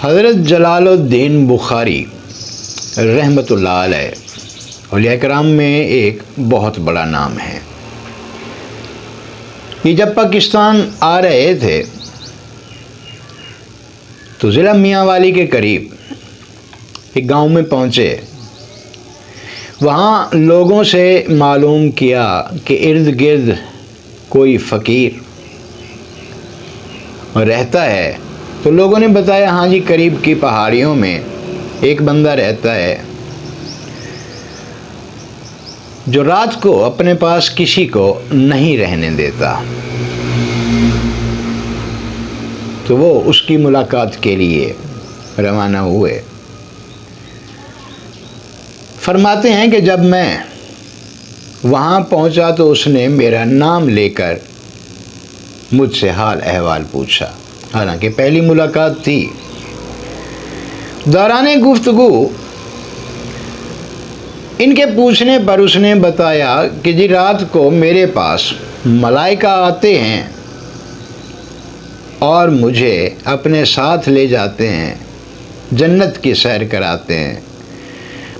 حضرت جلال الدین بخاری رحمۃ اللہ علیہ اولیاء کرام میں ایک بہت بڑا نام ہے۔ یہ جب پاکستان آ رہے تھے تو ضلع میاں والی کے قریب ایک گاؤں میں پہنچے۔ وہاں لوگوں سے معلوم کیا کہ ارد گرد کوئی فقیر رہتا ہے، تو لوگوں نے بتایا ہاں جی قریب کی پہاڑیوں میں ایک بندہ رہتا ہے جو رات کو اپنے پاس کسی کو نہیں رہنے دیتا۔ تو وہ اس کی ملاقات کے لیے روانہ ہوئے۔ فرماتے ہیں کہ جب میں وہاں پہنچا تو اس نے میرا نام لے کر مجھ سے حال احوال پوچھا، حالانکہ پہلی ملاقات تھی۔ دوران گفتگو ان کے پوچھنے پر اس نے بتایا کہ جی رات کو میرے پاس ملائکہ آتے ہیں اور مجھے اپنے ساتھ لے جاتے ہیں، جنت کی سیر کراتے ہیں۔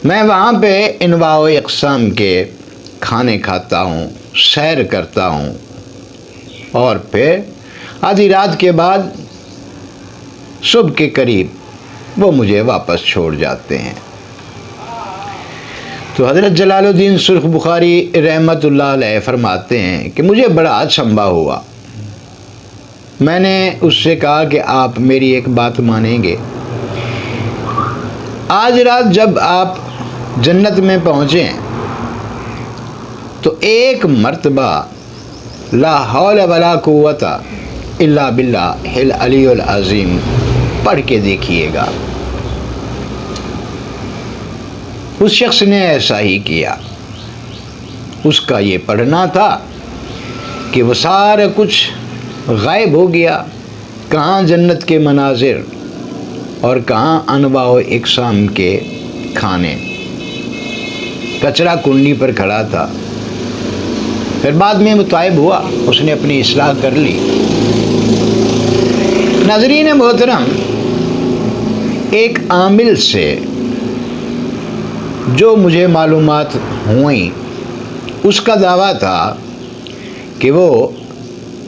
میں وہاں پہ انواع و اقسام کے کھانے کھاتا ہوں، سیر کرتا ہوں، اور پھر آدھی رات کے بعد صبح کے قریب وہ مجھے واپس چھوڑ جاتے ہیں۔ تو حضرت جلال الدین سرخ بخاری رحمۃ اللہ علیہ فرماتے ہیں کہ مجھے بڑا اچنبھا ہوا۔ میں نے اس سے کہا کہ آپ میری ایک بات مانیں گے؟ آج رات جب آپ جنت میں پہنچیں تو ایک مرتبہ لا حول ولا قوت الا باللہ العلی العظیم پڑھ کے دیکھیے گا۔ اس شخص نے ایسا ہی کیا۔ اس کا یہ پڑھنا تھا کہ وہ سارا کچھ غائب ہو گیا، کہاں جنت کے مناظر اور کہاں انواع و اقسام کے کھانے۔ کچرا کنڈی پر کھڑا تھا۔ پھر بعد میں متعب ہوا، اس نے اپنی اصلاح کر لی۔ ناظرین محترم، ایک عامل سے جو مجھے معلومات ہوئیں، اس کا دعویٰ تھا کہ وہ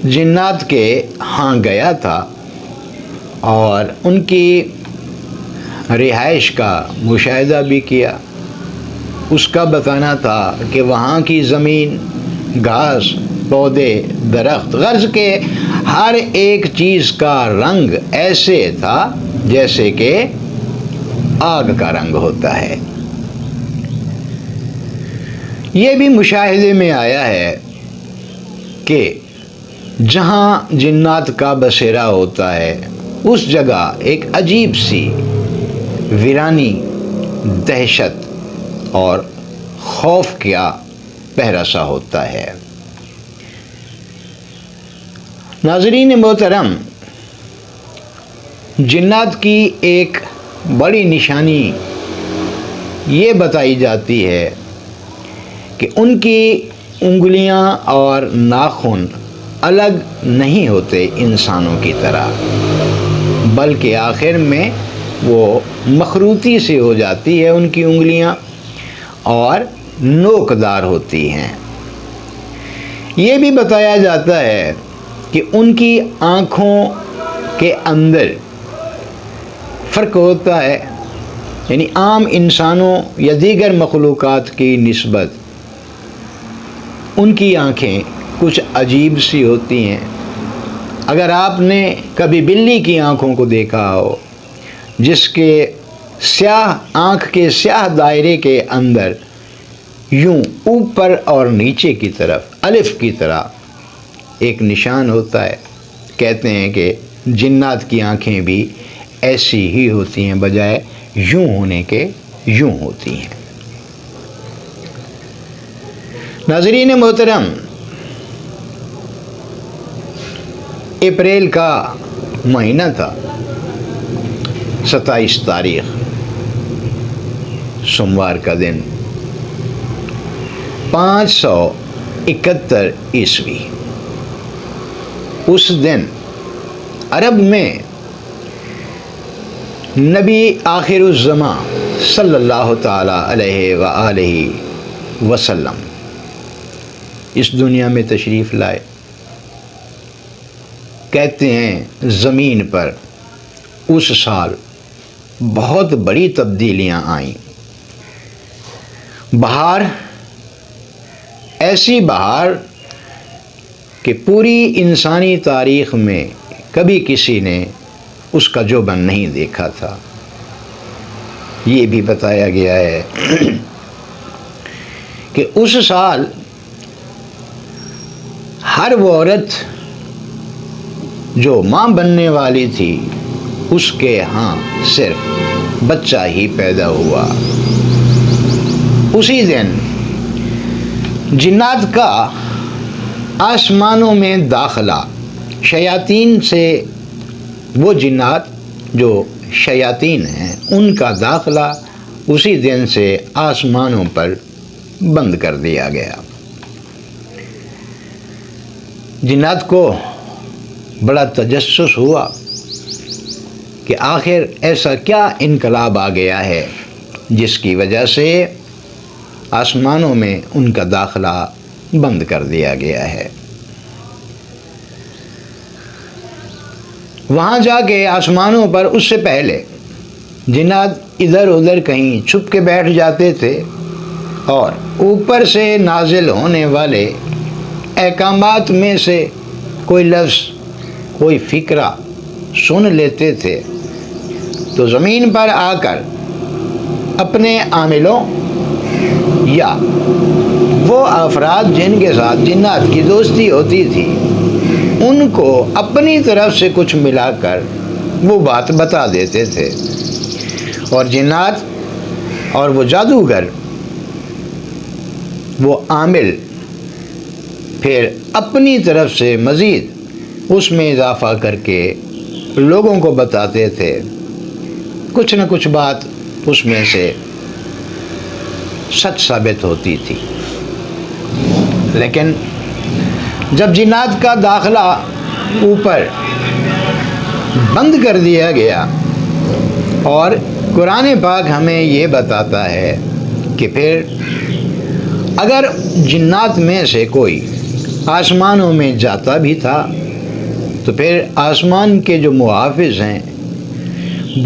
جنات کے ہاں گیا تھا اور ان کی رہائش کا مشاہدہ بھی کیا۔ اس کا بتانا تھا کہ وہاں کی زمین، گھاس، پودے، درخت، غرض کے ہر ایک چیز کا رنگ ایسے تھا جیسے کہ آگ کا رنگ ہوتا ہے۔ یہ بھی مشاہدے میں آیا ہے کہ جہاں جنات کا بسیرا ہوتا ہے اس جگہ ایک عجیب سی ویرانی، دہشت اور خوف کا پہرا سا ہوتا ہے۔ ناظرین محترم، جنات کی ایک بڑی نشانی یہ بتائی جاتی ہے کہ ان کی انگلیاں اور ناخن الگ نہیں ہوتے انسانوں کی طرح، بلکہ آخر میں وہ مخروطی سے ہو جاتی ہے ان کی انگلیاں اور نوکدار ہوتی ہیں۔ یہ بھی بتایا جاتا ہے کہ ان کی آنکھوں کے اندر فرق ہوتا ہے، یعنی عام انسانوں یا دیگر مخلوقات کی نسبت ان کی آنکھیں کچھ عجیب سی ہوتی ہیں۔ اگر آپ نے کبھی بلی کی آنکھوں کو دیکھا ہو، جس کے سیاہ آنکھ کے سیاہ دائرے کے اندر یوں اوپر اور نیچے کی طرف الف کی طرح ایک نشان ہوتا ہے، کہتے ہیں کہ جنات کی آنکھیں بھی ایسی ہی ہوتی ہیں، بجائے یوں ہونے کے یوں ہوتی ہیں۔ ناظرین محترم، اپریل کا مہینہ تھا، 27 تاریخ سوموار کا دن، 571 عیسوی۔ اس دن عرب میں نبی آخر الزماں صلی اللہ تعالی علیہ وآلہ وسلم اس دنیا میں تشریف لائے۔ کہتے ہیں زمین پر اس سال بہت بڑی تبدیلیاں آئیں۔ بہار، ایسی بہار کہ پوری انسانی تاریخ میں کبھی کسی نے اس کا جوبن نہیں دیکھا تھا۔ یہ بھی بتایا گیا ہے کہ اس سال ہر وہ عورت جو ماں بننے والی تھی اس کے ہاں صرف بچہ ہی پیدا ہوا۔ اسی دن جنات کا آسمانوں میں داخلہ، شیاطین سے، وہ جنات جو شیاطین ہیں ان کا داخلہ اسی دن سے آسمانوں پر بند کر دیا گیا۔ جنات کو بڑا تجسس ہوا کہ آخر ایسا کیا انقلاب آ گیا ہے جس کی وجہ سے آسمانوں میں ان کا داخلہ بند کر دیا گیا ہے۔ وہاں جا کے آسمانوں پر اس سے پہلے جنات ادھر ادھر کہیں چھپ کے بیٹھ جاتے تھے اور اوپر سے نازل ہونے والے احکامات میں سے کوئی لفظ، کوئی فقرہ سن لیتے تھے تو زمین پر آ کر اپنے عاملوں یا وہ افراد جن کے ساتھ جنات کی دوستی ہوتی تھی ان کو اپنی طرف سے کچھ ملا کر وہ بات بتا دیتے تھے، اور جنات اور وہ جادوگر، وہ عامل پھر اپنی طرف سے مزید اس میں اضافہ کر کے لوگوں کو بتاتے تھے۔ کچھ نہ کچھ بات اس میں سے سچ ثابت ہوتی تھی۔ لیکن جب جنات کا داخلہ اوپر بند کر دیا گیا، اور قرآن پاک ہمیں یہ بتاتا ہے کہ پھر اگر جنات میں سے کوئی آسمانوں میں جاتا بھی تھا تو پھر آسمان کے جو محافظ ہیں،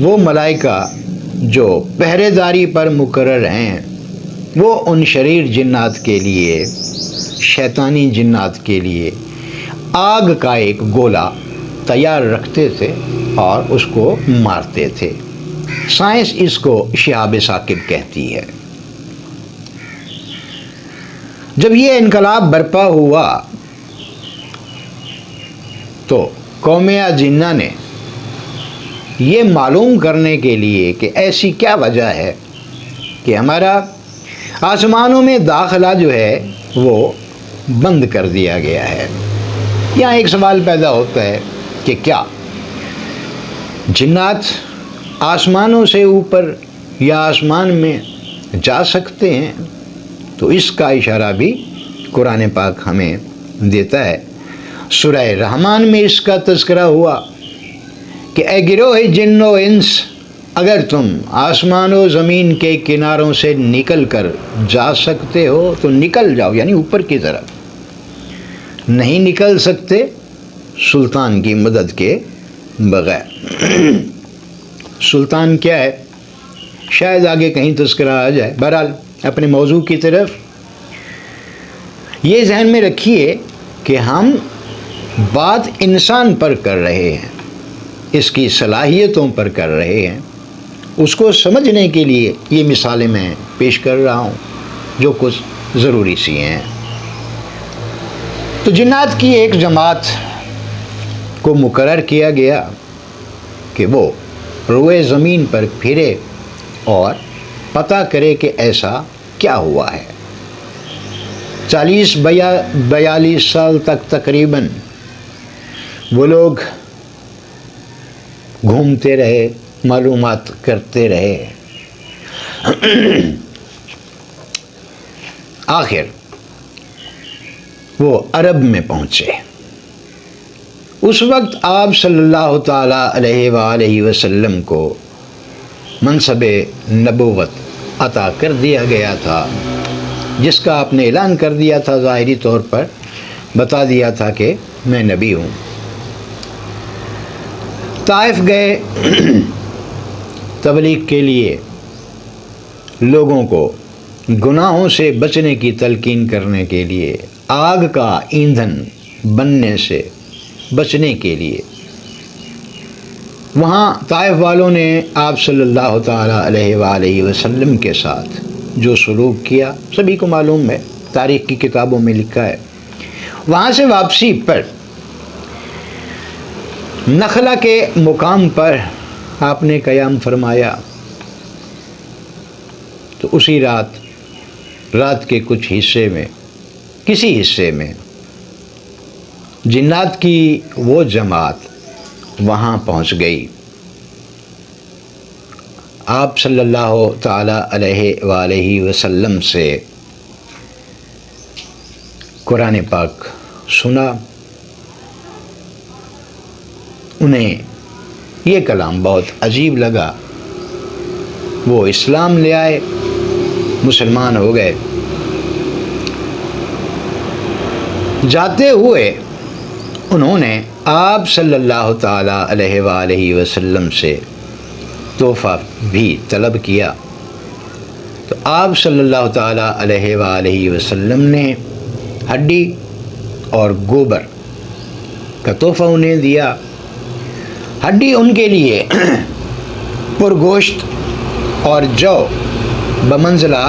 وہ ملائکہ جو پہرے داری پر مقرر ہیں، وہ ان شریر جنات کے لیے، شیطانی جنات کے لیے آگ کا ایک گولا تیار رکھتے تھے اور اس کو مارتے تھے۔ سائنس اس کو شہاب ثاقب کہتی ہے۔ جب یہ انقلاب برپا ہوا تو قوم جنہ نے یہ معلوم کرنے کے لیے کہ ایسی کیا وجہ ہے کہ ہمارا آسمانوں میں داخلہ جو ہے وہ بند کر دیا گیا ہے، یہاں ایک سوال پیدا ہوتا ہے کہ کیا جنات آسمانوں سے اوپر یا آسمان میں جا سکتے ہیں؟ تو اس کا اشارہ بھی قرآن پاک ہمیں دیتا ہے۔ سورہ رحمان میں اس کا تذکرہ ہوا کہ اے گروہ جن و انس، اگر تم آسمان و زمین کے کناروں سے نکل کر جا سکتے ہو تو نکل جاؤ، یعنی اوپر کی طرف۔ نہیں نکل سکتے سلطان کی مدد کے بغیر۔ سلطان کیا ہے شاید آگے کہیں تذکرہ آ جائے۔ بہرحال اپنے موضوع کی طرف یہ ذہن میں رکھیے کہ ہم بات انسان پر کر رہے ہیں، اس کی صلاحیتوں پر کر رہے ہیں۔ اس کو سمجھنے کے لیے یہ مثالیں میں پیش کر رہا ہوں جو کچھ ضروری سی ہیں۔ تو جنات کی ایک جماعت کو مقرر کیا گیا کہ وہ روئے زمین پر پھرے اور پتہ کرے کہ ایسا کیا ہوا ہے۔ 40-42 سال تک تقریباً وہ لوگ گھومتے رہے، معلومات کرتے رہے۔ آخر وہ عرب میں پہنچے۔ اس وقت آپ صلی اللہ تعالیٰ علیہ وآلہ وسلم کو منصب نبوت عطا کر دیا گیا تھا، جس کا آپ نے اعلان کر دیا تھا، ظاہری طور پر بتا دیا تھا کہ میں نبی ہوں۔ طائف گئے تبلیغ کے لیے، لوگوں کو گناہوں سے بچنے کی تلقین کرنے کے لیے، آگ کا ایندھن بننے سے بچنے کے لیے۔ وہاں طائف والوں نے آپ صلی اللہ تعالیٰ علیہ وآلہ وسلم کے ساتھ جو سلوک کیا سبھی کو معلوم ہے، تاریخ کی کتابوں میں لکھا ہے۔ وہاں سے واپسی پر نخلا کے مقام پر آپ نے قیام فرمایا، تو اسی رات کے کچھ حصے میں، کسی حصے میں جنات کی وہ جماعت وہاں پہنچ گئی۔ آپ صلی اللہ تعالیٰ علیہ وآلہ وسلم سے قرآن پاک سنا، انہیں یہ کلام بہت عجیب لگا، وہ اسلام لے آئے، مسلمان ہو گئے۔ جاتے ہوئے انہوں نے آپ صلی اللہ تعالیٰ علیہ وآلہ وسلم سے تحفہ بھی طلب کیا، تو آپ صلی اللہ تعالیٰ علیہ وآلہ وسلم نے ہڈی اور گوبر کا تحفہ انہیں دیا۔ ہڈی ان کے لیے پرگوشت اور جو بمنزلہ،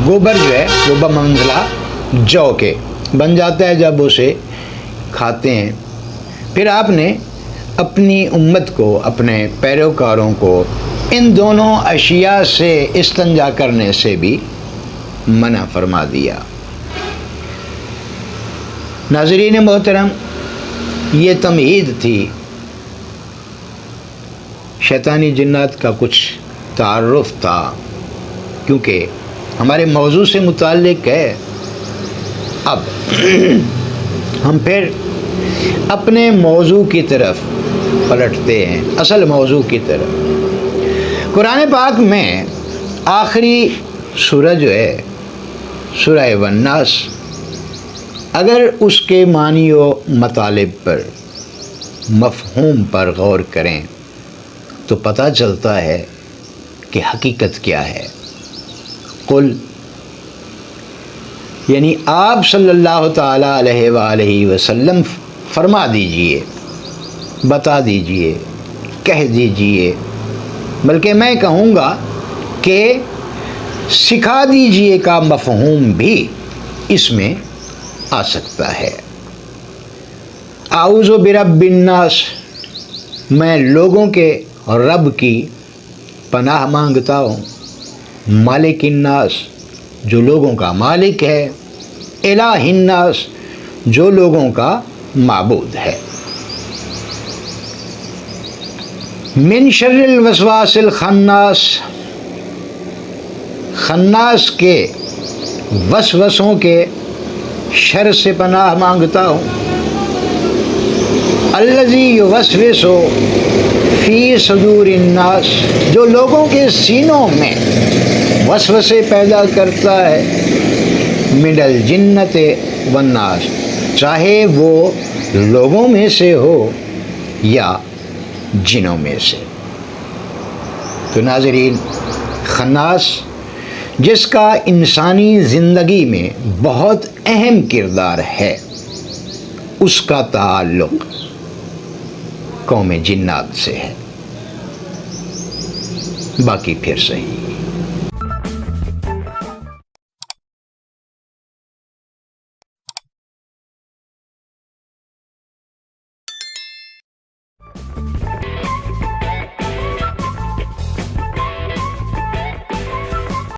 گوبر جو ہے وہ بمنزلہ جو کے بن جاتا ہے جب اسے کھاتے ہیں۔ پھر آپ نے اپنی امت کو، اپنے پیروکاروں کو ان دونوں اشیاء سے استنجا کرنے سے بھی منع فرما دیا۔ ناظرین محترم، یہ تمہید تھی، شیطانی جنات کا کچھ تعارف تھا، کیونکہ ہمارے موضوع سے متعلق ہے۔ اب ہم پھر اپنے موضوع کی طرف پلٹتے ہیں، اصل موضوع کی طرف۔ قرآن پاک میں آخری سورہ جو ہے سورہ والناس، اگر اس کے معنی و مطالب پر، مفہوم پر غور کریں تو پتہ چلتا ہے کہ حقیقت کیا ہے۔ قل یعنی آپ صلی اللہ تعالیٰ علیہ وآلہ وسلم فرما دیجئے، بتا دیجئے، کہہ دیجئے، بلکہ میں کہوں گا کہ سکھا دیجئے کا مفہوم بھی اس میں آ سکتا ہے۔ اعوذ برب الناس، میں لوگوں کے رب کی پناہ مانگتا ہوں۔ مالک الناس، جو لوگوں کا مالک ہے۔ الہ الناس، جو لوگوں کا معبود ہے۔ من شر الوسواس الخناس، خناس کے وسوسوں کے شر سے پناہ مانگتا ہوں۔ الذی یوسوس فی صدور الناس، جو لوگوں کے سینوں میں وسوسے پیدا کرتا ہے۔ من الجنۃ والناس، چاہے وہ لوگوں میں سے ہو یا جنوں میں سے۔ تو ناظرین، خناس جس کا انسانی زندگی میں بہت اہم کردار ہے، اس کا تعلق قوم جنات سے ہے، باقی پھر صحیح۔